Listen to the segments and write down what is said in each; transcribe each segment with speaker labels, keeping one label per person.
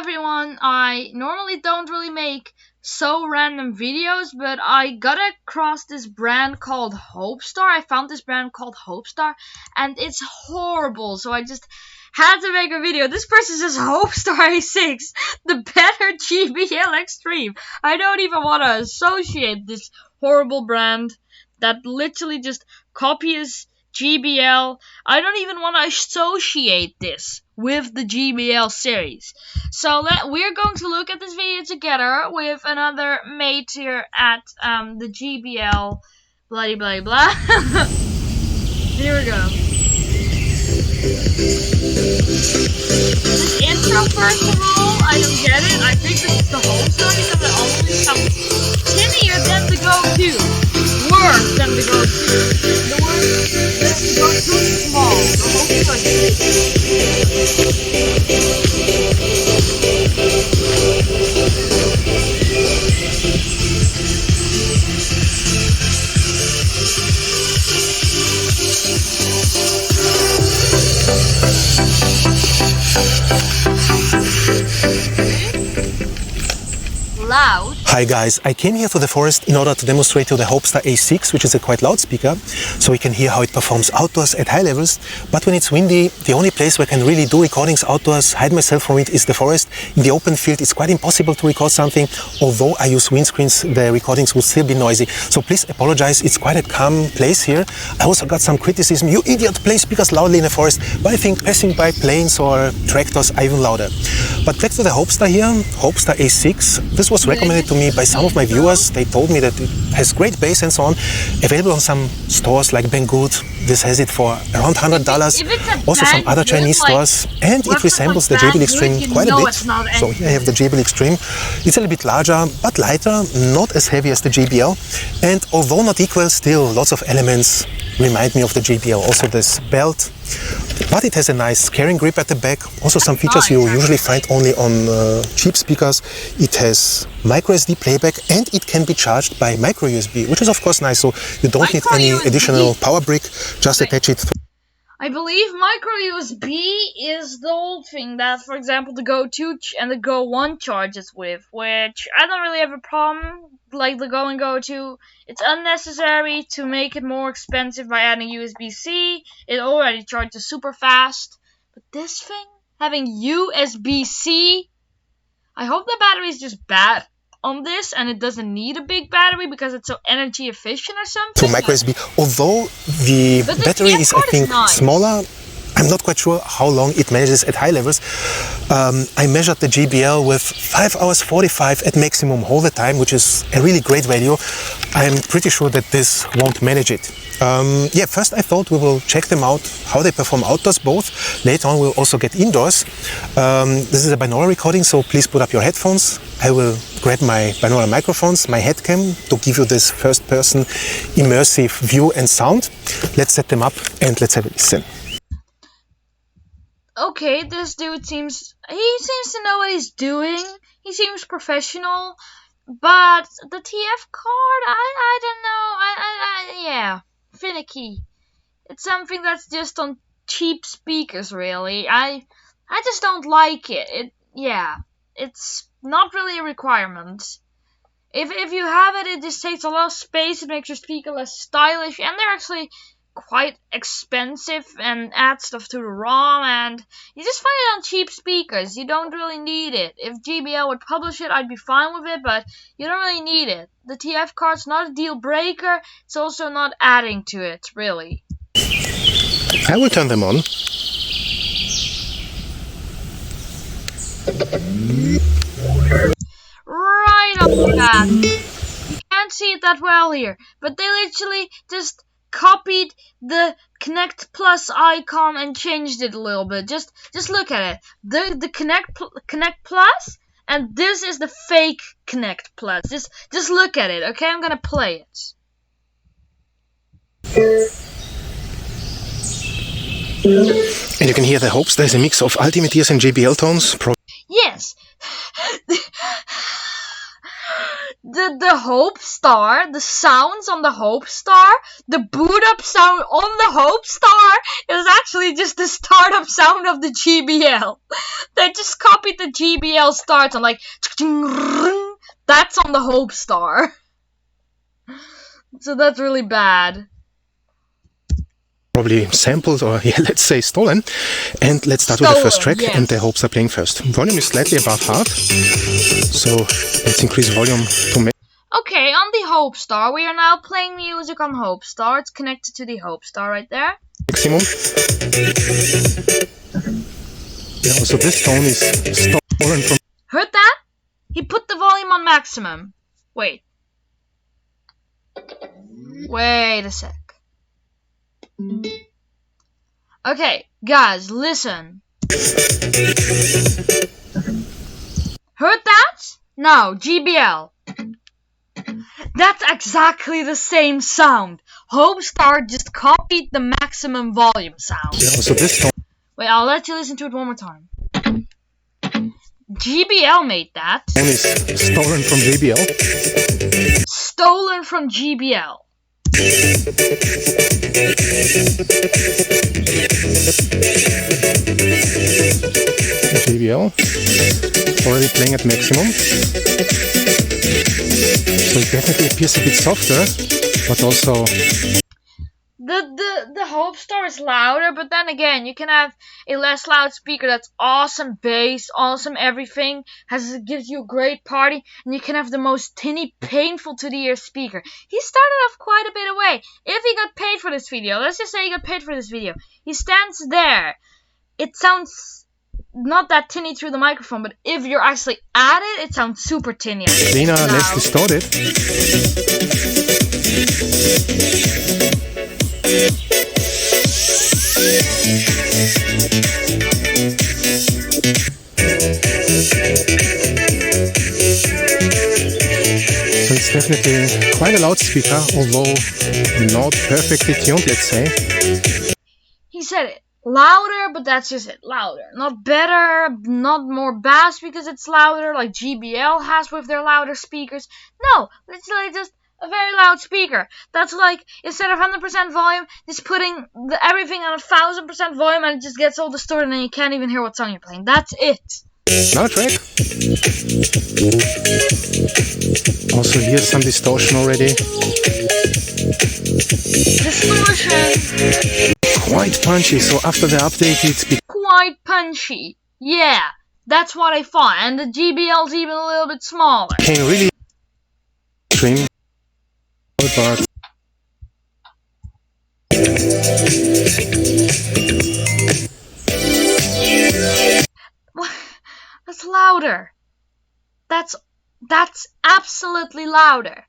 Speaker 1: everyone, I normally don't really make so random videos, but I got across this brand called Hopestar. I found this brand called Hopestar, and it's horrible, so I just had to make a video. This person says Hopestar A6, the better GBL Extreme. I don't even want to associate this horrible brand that literally just copies GBL. I don't even want to associate this with the GBL series. So we're going to look at this video together with another mate here at the GBL bloody blah blah. Here we go. This intro, first of all, I don't get it. I think this is the whole story because it always sounds tinnier than the go-to. Worse than the go-to. The worse than the go-to is small. The whole loud.
Speaker 2: Hi guys, I came here to the forest in order to demonstrate to the Hopestar A6, which is a quite loud speaker, so we can hear how it performs outdoors at high levels. But when it's windy, the only place where I can really do recordings outdoors, hide myself from it, is the forest. In the open field, it's quite impossible to record something. Although I use windscreens, the recordings will still be noisy. So please apologize, it's quite a calm place here. I also got some criticism, you idiot, play speakers loudly in the forest. But I think passing by planes or tractors are even louder. But back to the Hopestar here, Hopestar A6. This was recommended to me by some of my viewers. They told me that it has great bass and so on. Available on some stores like Banggood. This has it for around $100. Also some other Chinese stores. And it resembles the JBL Extreme quite a bit. So here I have the JBL Extreme. It's a little bit larger, but lighter, not as heavy as the JBL. And although not equal, still lots of elements remind me of the JBL. Also this belt. But it has a nice carrying grip at the back. Also some features you usually find only on cheap speakers. It has micro SD playback and it can be charged by micro USB, which is of course nice. So you don't need any additional power brick. Just attach it.
Speaker 1: I believe micro USB is the old thing that, for example, the Go 2 and the Go 1 charges with, which I don't really have a problem. Like the Go and Go 2, it's unnecessary to make it more expensive by adding USB-C. It already charges super fast. But this thing, having USB-C, I hope the battery is just bad on this and it doesn't need a big battery because it's so energy efficient or something.
Speaker 2: To micro USB, although the battery is, I think, smaller. I'm not quite sure how long it manages at high levels. I measured the JBL with 5 hours 45 at maximum all the time, which is a really great value. I'm pretty sure that this won't manage it. Yeah, first I thought we will check them out, how they perform outdoors both. Later on we'll also get indoors. This is a binaural recording, so please put up your headphones. I will grab my binaural microphones, my head cam, to give you this first-person immersive view and sound. Let's set them up and let's have a listen.
Speaker 1: Okay, this dude seems to know what he's doing. He seems professional, but the TF card, I don't know. Yeah, finicky. It's something that's just on cheap speakers, really. I just don't like it. It's not really a requirement. If you have it, it just takes a lot of space. It makes your speaker less stylish, and they're actually quite expensive and add stuff to the ROM, and you just find it on cheap speakers. You don't really need it. If GBL would publish it, I'd be fine with it, but you don't really need it. The TF card's not a deal breaker. It's also not adding to it, really.
Speaker 2: I will turn them on.
Speaker 1: Right off the bat. You can't see it that well here, but they literally just copied the Connect Plus icon and changed it a little bit. Just look at it. The Connect Plus, and this is the fake Connect Plus. Just look at it, okay? I'm gonna play it.
Speaker 2: And you can hear the Hopes. There's a mix of ultimate ears and JBL tones.
Speaker 1: Yes. The Hopestar, the sounds on the Hopestar, the boot up sound on the Hopestar is actually just the startup sound of the GBL. They just copied the GBL starts and like that's on the Hopestar. So that's really bad.
Speaker 2: Probably sampled or yeah, let's say stolen. And let's start with the first track, yes. And the Hopes are playing first. Volume is slightly above half, so let's increase volume to make.
Speaker 1: Okay, on the Hopestar, we are now playing music on Hopestar. It's connected to the Hopestar right there.
Speaker 2: Maximum. Yeah, so this tone is stolen from.
Speaker 1: Heard that? He put the volume on maximum. Wait a sec. Okay, guys, listen. Heard that? No, GBL. That's exactly the same sound. Hopestar just copied the maximum volume sound.
Speaker 2: Yeah, so this tone.
Speaker 1: Wait, I'll let you listen to it one more time. GBL made that.
Speaker 2: And is stolen from JBL.
Speaker 1: Stolen from GBL.
Speaker 2: JBL already playing at maximum, so it definitely appears a bit softer, but also
Speaker 1: the Hopestar is louder, but then again, you can have a less loud speaker that's awesome bass, awesome everything, gives you a great party, and you can have the most tinny, painful to the ear speaker. He started off quite a bit away. If he got paid for this video, let's just say he got paid for this video, he stands there. It sounds not that tinny through the microphone, but if you're actually at it, it sounds super tinny.
Speaker 2: Cleaner, less distorted. So it's definitely quite a loudspeaker, although not perfectly tuned, let's say.
Speaker 1: He said it. Louder, but that's just it. Louder. Not better, not more bass because it's louder, like GBL has with their louder speakers. No, it's like just a very loud speaker. That's like, instead of 100% volume, just putting everything on 1000% volume and it just gets all distorted and you can't even hear what song you're playing. That's it.
Speaker 2: Now track. Also here's some distortion already.
Speaker 1: Distortion.
Speaker 2: Quite punchy, so after the update it's
Speaker 1: quite punchy. Yeah, that's what I thought. And the GBL's even a little bit smaller.
Speaker 2: Can really trim, but
Speaker 1: that's louder. That's absolutely louder.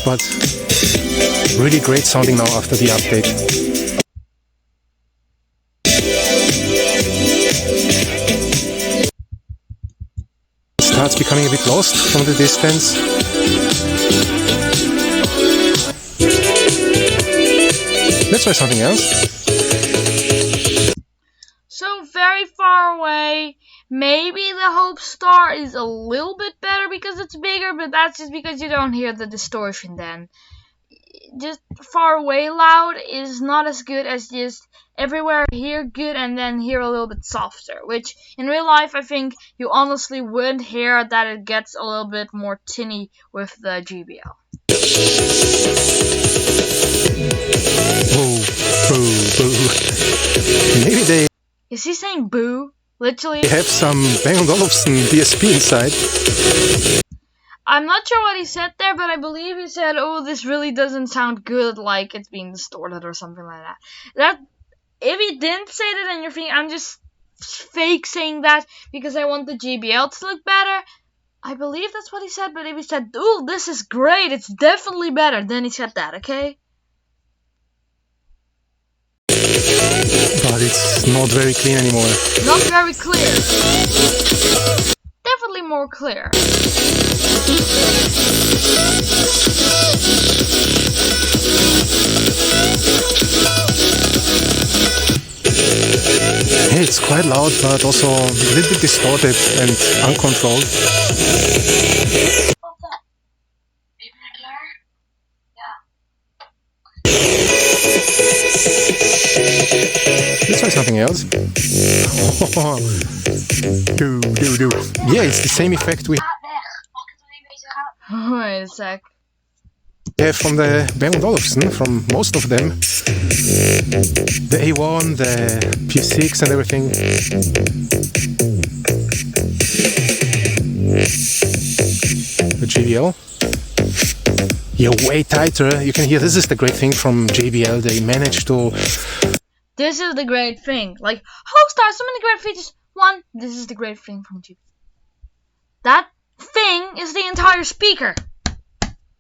Speaker 2: But really great sounding now after the update. Starts becoming a bit lost from the distance. Let's try something else.
Speaker 1: So very far away. Maybe the Hopestar is a little bit better because it's bigger, but that's just because you don't hear the distortion then. Just far away loud is not as good as just everywhere hear good and then hear a little bit softer, which in real life I think you honestly would hear that it gets a little bit more tinny with the GBL.
Speaker 2: Boo, boo, boo. Maybe they...
Speaker 1: Is he saying boo? Literally?
Speaker 2: They have some Bang & Olufsen DSP inside.
Speaker 1: I'm not sure what he said there, but I believe he said, oh, this really doesn't sound good, like it's being distorted or something like that. If he didn't say that and you're thinking, I'm just fake saying that because I want the GBL to look better, I believe that's what he said, but if he said, ooh, this is great, it's definitely better, then he said that, okay?
Speaker 2: But it's not very clean anymore.
Speaker 1: Not very clear. Definitely more clear.
Speaker 2: it's quite loud, but also a little bit distorted and uncontrolled. Let's try something else. Do. Yeah, it's the same effect we
Speaker 1: Wait a sec.
Speaker 2: have from the Bang & Olufsen, from most of them. The A1, the P6 and everything. The JBL. Yeah, way tighter. You can hear this is the great thing from JBL. They managed to...
Speaker 1: This is the great thing. Like, Hopestar, so many great features. One, this is the great thing from JBL. That thing is the entire speaker.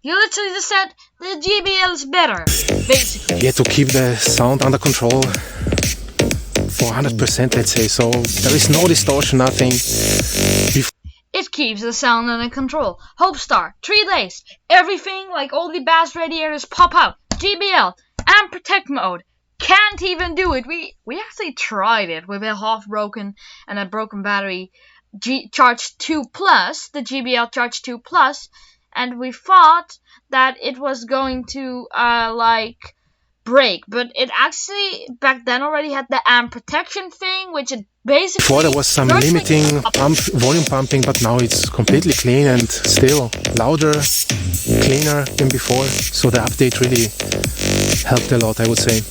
Speaker 1: You literally just said the JBL is better, basically.
Speaker 2: Yeah, to keep the sound under control for 100%, let's say. So there is no distortion, nothing.
Speaker 1: It keeps the sound under control. Hopestar, 3 days. Everything, like all the bass radiators pop out. JBL, and protect mode. Can't even do it. We actually tried it with a half broken and a broken battery. Charge 2 Plus, the JBL Charge 2 Plus, and we thought that it was going to like break, but it actually back then already had the amp protection thing, which it basically...
Speaker 2: Before there was some limiting volume pumping, but now it's completely clean and still louder, cleaner than before. So the update really helped a lot, I would say.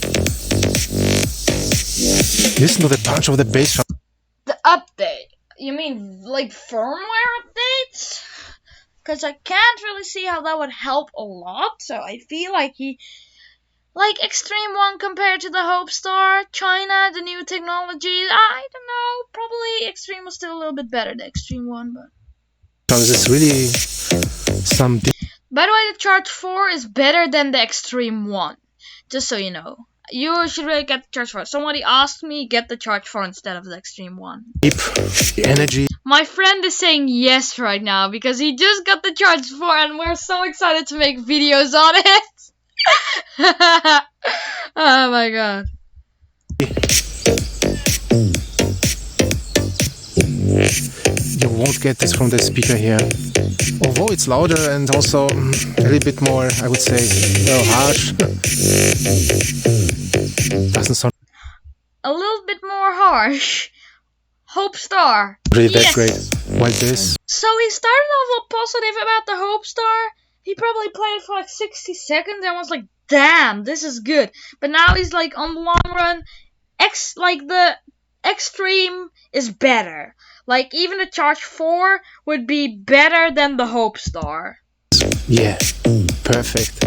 Speaker 2: Listen to the punch of the bass drum.
Speaker 1: The update? You mean like firmware updates? Because I can't really see how that would help a lot. So I feel like like Extreme 1 compared to the Hopestar, China, the new technology, I don't know. Probably Extreme was still a little bit better than Extreme 1, but...
Speaker 2: Because it's really some...
Speaker 1: By the way, the Charge 4 is better than the Extreme 1. Just so you know. You should really get the Charge 4. Somebody asked me, get the Charge 4 instead of the Extreme 1.
Speaker 2: Deep energy.
Speaker 1: My friend is saying yes right now because he just got the Charge 4 and we're so excited to make videos on it. Oh my god.
Speaker 2: You won't get this from the speaker here. Although it's louder and also a little bit more, I would say, harsh. Doesn't sound
Speaker 1: A little bit more harsh. Hopestar.
Speaker 2: really
Speaker 1: Yes.
Speaker 2: that great. Like this.
Speaker 1: So he started off all positive about the Hopestar. He probably played it for like 60 seconds and was like, damn, this is good. But now he's like, on the long run, the Extreme is better. Like, even the Charge 4 would be better than the Hopestar.
Speaker 2: Yeah, perfect.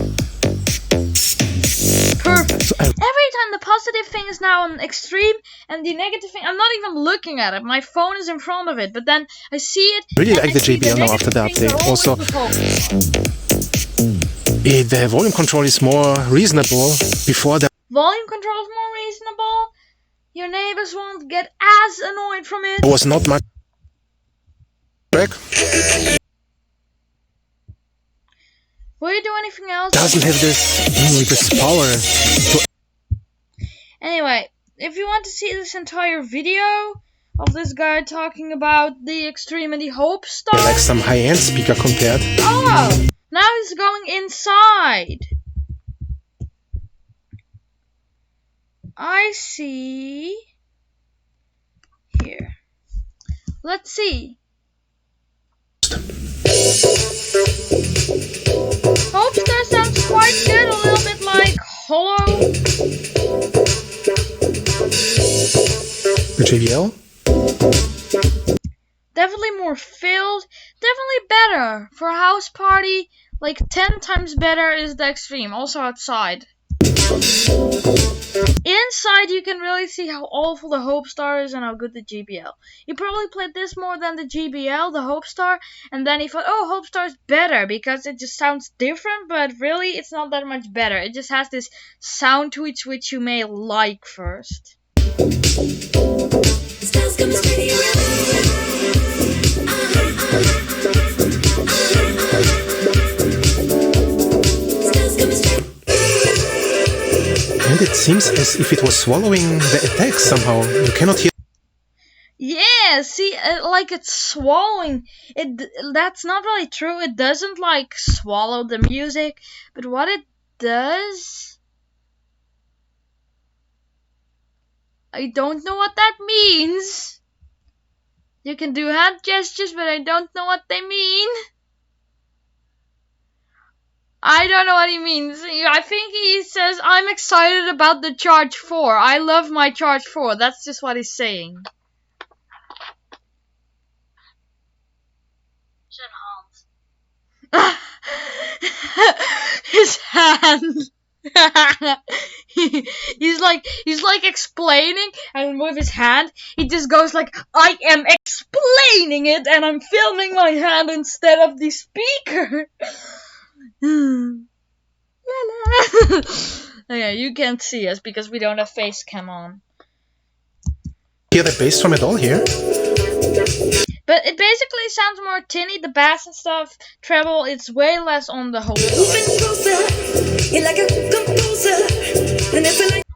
Speaker 1: Perfect.
Speaker 2: So
Speaker 1: Every time the positive thing is now on Extreme, and the negative thing, I'm not even looking at it. My phone is in front of it, but then I see it.
Speaker 2: really
Speaker 1: and
Speaker 2: like
Speaker 1: I
Speaker 2: the
Speaker 1: see
Speaker 2: JBL now
Speaker 1: negative
Speaker 2: after the
Speaker 1: things
Speaker 2: update.
Speaker 1: are always
Speaker 2: Also,
Speaker 1: with Hopestar.
Speaker 2: the volume control is more reasonable. Before the
Speaker 1: Volume control is more reasonable. Your neighbors won't get as annoyed from it.
Speaker 2: was not much track.
Speaker 1: Will you do anything else?
Speaker 2: Doesn't have this power to...
Speaker 1: Anyway, if you want to see this entire video of this guy talking about the Extreme and the Hopestar,
Speaker 2: like some high-end speaker compared.
Speaker 1: oh, now he's going inside. I see. Here. Let's see. Hopestar sounds quite good, a little bit like hollow.
Speaker 2: The JBL?
Speaker 1: Definitely more filled. Definitely better. For a house party, like 10 times better is the Extreme. Also outside. Inside you can really see how awful the Hopestar is and how good the JBL. You probably played this more than the JBL, the Hopestar, and then you thought, oh, Hopestar is better because it just sounds different, but really it's not that much better. It just has this sound to it which you may like first.
Speaker 2: And it seems as if it was swallowing the attack somehow. You cannot hear
Speaker 1: Yeah, see, like it's swallowing. That's not really true. It doesn't like swallow the music, but what it does, I don't know what that means. You can do hand gestures, but I don't know what they mean. I don't know what he means. I think he says, I'm excited about the Charge 4. I love my Charge 4. That's just what he's saying. His hand. he's like explaining, and with his hand he just goes like, I am explaining it and I'm filming my hand instead of the speaker. Okay, you can't see us because we don't have face cam on.
Speaker 2: Hear the bass drum at all here?
Speaker 1: But it basically sounds more tinny, the bass and stuff. Treble, it's way less on the whole.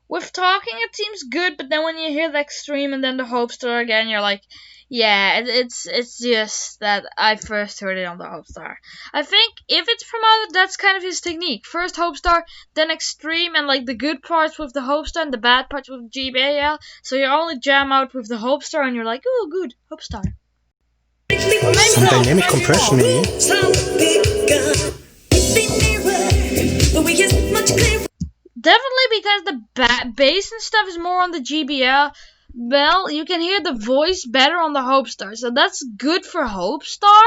Speaker 1: With talking, it seems good, but then when you hear the extreme and then the Hopestar again, you're like, yeah, it's just that I first heard it on the Hopestar. I think if it's promoted, that's kind of his technique. First Hopestar, then extreme, and like the good parts with the Hopestar and the bad parts with GBL. So you only jam out with the Hopestar and you're like, ooh, good, Hopestar.
Speaker 2: Some dynamic compression maybe.
Speaker 1: Definitely because the bass and stuff is more on the GBL. Well, you can hear the voice better on the Hopestar. So that's good for Hopestar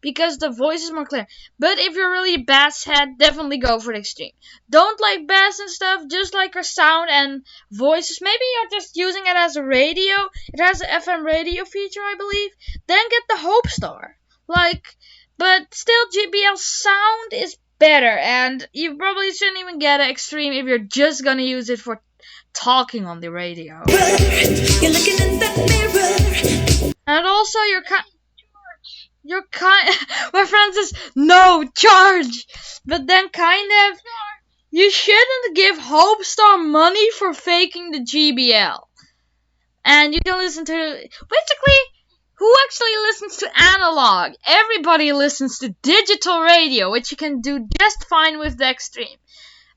Speaker 1: because the voice is more clear. But if you're really a bass head, definitely go for the extreme. Don't like bass and stuff, just like our sound and voices. Maybe you're just using it as a radio. It has an FM radio feature, I believe. Then get the Hopestar. But still GBL sound is better, and you probably shouldn't even get an extreme if you're just gonna use it for talking on the radio. You're looking in that mirror. And also you're kind my friend says no charge, but then kind of you shouldn't give Hopestar money for faking the GBL. And you can listen to basically, who actually listens to analog? Everybody listens to digital radio, which you can do just fine with the extreme.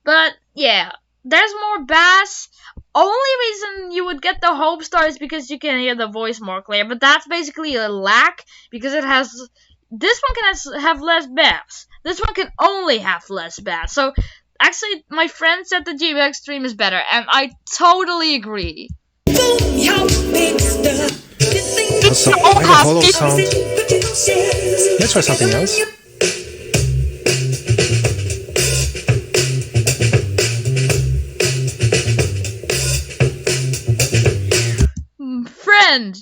Speaker 1: But yeah, there's more bass. Only reason you would get the Hopestar is because you can hear the voice more clear. But that's basically a lack because it has. This one can have less bass. This one can only have less bass. So actually, my friend said the GB Extreme is better, and I totally agree.
Speaker 2: Also, like a hollow sound. Let's try something else.
Speaker 1: Friend,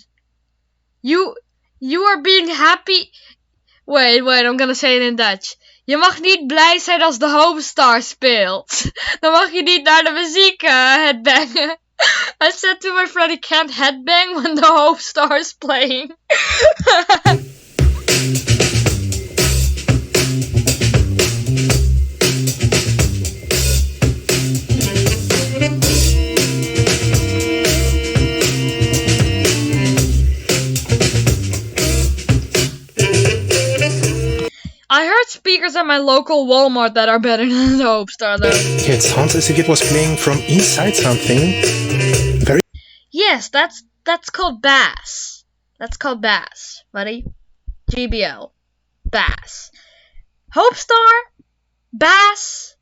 Speaker 1: you are being happy. Wait, I'm gonna say it in Dutch. Je mag niet blij zijn als de Hopestar speelt. Dan mag je niet naar de muziek headbangen. I said to my friend he can't headbang when the Hopestar is playing. I heard speakers at my local Walmart that are better than the Hopestar though.
Speaker 2: Yeah, it sounds as if it was playing from inside something. Very.
Speaker 1: Yes, that's called bass. That's called bass, buddy. GBL. Bass. Hopestar? Bass?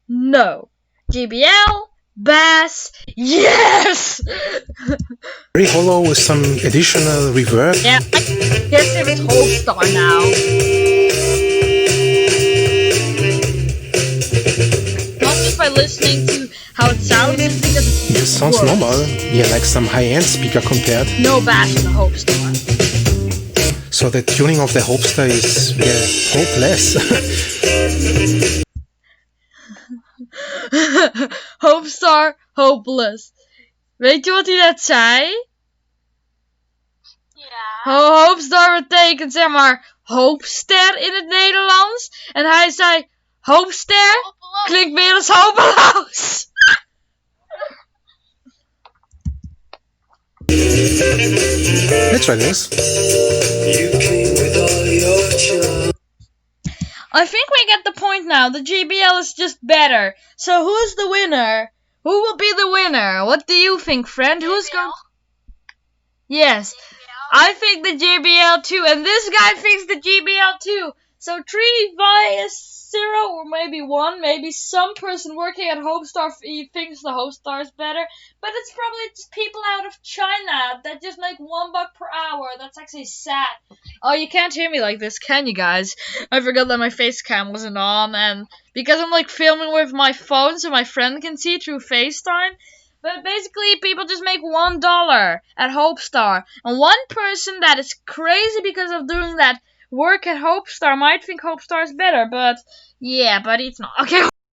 Speaker 1: No. GBL? Bass? Yes!
Speaker 2: Very hollow with some additional reverb.
Speaker 1: Yeah, I guess if it's Hopestar now. Not just by listening to how it sounds, just because
Speaker 2: It just sounds normal. Yeah, like some high-end speaker compared.
Speaker 1: no bass in the Hopestar.
Speaker 2: So the tuning of the Hopestar is hopeless.
Speaker 1: Hopestar Hopeless. Weet je wat hij net zei? Ja. Hopestar betekent zeg maar hoopster in het Nederlands. En hij zei hoopster klinkt meer als hopeloos.
Speaker 2: Let's try this.
Speaker 1: I think we get the point now. The GBL is just better. So who's the winner? Who will be the winner? What do you think, friend? Who's going? Yes, I think the JBL too, and this guy thinks the GBL too. So 3 vs 0, or maybe 1. Maybe some person working at Hopestar thinks the Hopestar is better, but it's probably just people out of China that just make $1 per hour. That's actually sad. Oh, you can't hear me like this, can you guys? I forgot that my face cam wasn't on, and because I'm like filming with my phone, so my friend can see through FaceTime. But basically, people just make $1 at Hopestar. And one person that is crazy because of doing that work at Hopestar might think Hopestar is better. But yeah, but it's not. Okay.